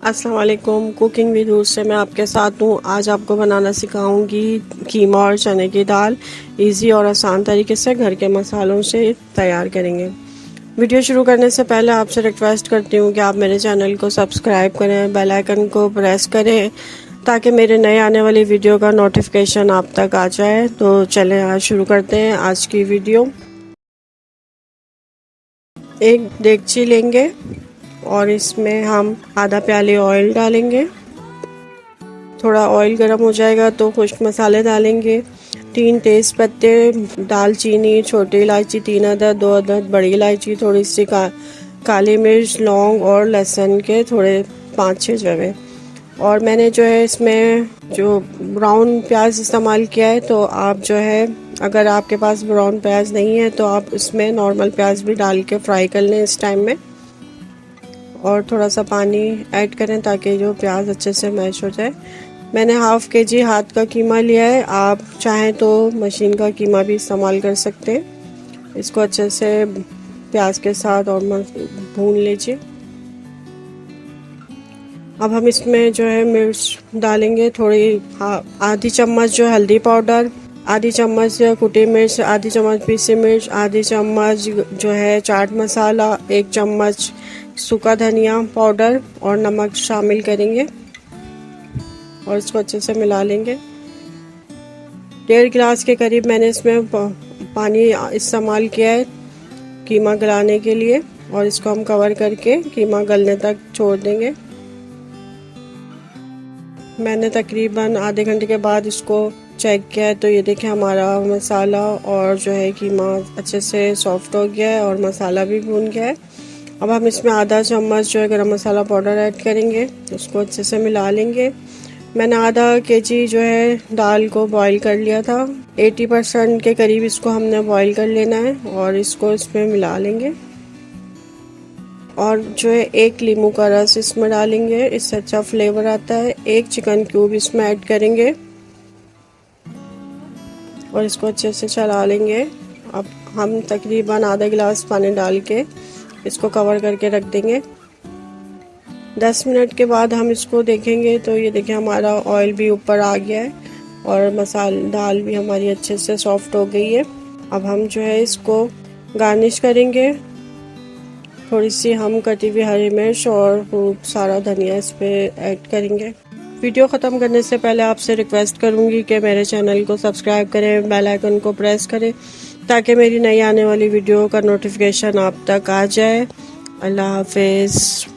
अस्सलाम वालेकुम। Cooking with रूज से मैं आपके साथ हूँ। आज आपको बनाना सिखाऊंगी कीमा और चने की दाल। इजी और आसान तरीके से घर के मसालों से तैयार करेंगे। वीडियो शुरू करने से पहले आपसे रिक्वेस्ट करती हूँ कि आप मेरे चैनल को सब्सक्राइब करें, बेल आइकन को प्रेस करें ताकि मेरे नए आने वाली वीडियो का नोटिफिकेशन आप तक आ जाए। तो चलें आज शुरू करते हैं आज की वीडियो। एक देगची लेंगे और इसमें हम आधा प्याली ऑयल डालेंगे। थोड़ा ऑयल गर्म हो जाएगा तो खुश्क मसाले डालेंगे। 3 तेज पत्ते, दालचीनी, छोटी इलायची 3 अदद, 2 अदद बड़ी इलायची, थोड़ी सी काली मिर्च, लौंग और लहसुन के थोड़े 5-6 जवे। और मैंने जो है इसमें जो ब्राउन प्याज इस्तेमाल किया है, तो आप जो है अगर आपके पास ब्राउन प्याज नहीं है तो आप इसमें नॉर्मल प्याज भी डाल के फ्राई कर लें इस टाइम में। और थोड़ा सा पानी ऐड करें ताकि जो प्याज अच्छे से मैश हो जाए। मैंने हाफ केजी हाथ का कीमा लिया है, आप चाहें तो मशीन का कीमा भी इस्तेमाल कर सकते हैं। इसको अच्छे से प्याज के साथ और भून लीजिए। अब हम इसमें जो है मिर्च डालेंगे, थोड़ी आधी चम्मच जो हल्दी पाउडर, आधी चम्मच कुटी मिर्च, आधी चम्मच पीसी मिर्च, आधी चम्मच जो है चाट मसाला, 1 चम्मच सूखा धनिया पाउडर और नमक शामिल करेंगे और इसको अच्छे से मिला लेंगे। 1.5 गिलास के करीब मैंने इसमें पानी इस्तेमाल किया है कीमा गलाने के लिए, और इसको हम कवर करके कीमा गलने तक छोड़ देंगे। मैंने तकरीबन आधे घंटे के बाद इसको चेक किया है तो ये देखें हमारा मसाला और जो है कीमा अच्छे से सॉफ्ट हो गया है और मसाला भी भून गया है। अब हम इसमें आधा चम्मच जो है गरम मसाला पाउडर ऐड करेंगे, उसको अच्छे से मिला लेंगे। मैंने आधा केजी जो है दाल को बॉईल कर लिया था। 80% के करीब इसको हमने बॉईल कर लेना है और इसको इसमें मिला लेंगे। और जो है 1 नींबू का रस इसमें डालेंगे, इससे अच्छा फ्लेवर आता है। 1 चिकन क्यूब इसमें ऐड करेंगे और इसको अच्छे से चला लेंगे। अब हम तकरीबन आधा गिलास पानी डाल के इसको कवर करके रख देंगे। 10 मिनट के बाद हम इसको देखेंगे तो ये देखिए हमारा ऑयल भी ऊपर आ गया है और दाल भी हमारी अच्छे से सॉफ्ट हो गई है। अब हम जो है इसको गार्निश करेंगे। थोड़ी सी हम कटी हुई हरी मिर्च और खूब सारा धनिया इस पे ऐड करेंगे। वीडियो ख़त्म करने से पहले आपसे रिक्वेस्ट करूंगी कि मेरे चैनल को सब्सक्राइब करें, बेल आइकन को प्रेस करें ताकि मेरी नई आने वाली वीडियो का नोटिफिकेशन आप तक आ जाए। अल्लाह हाफिज़।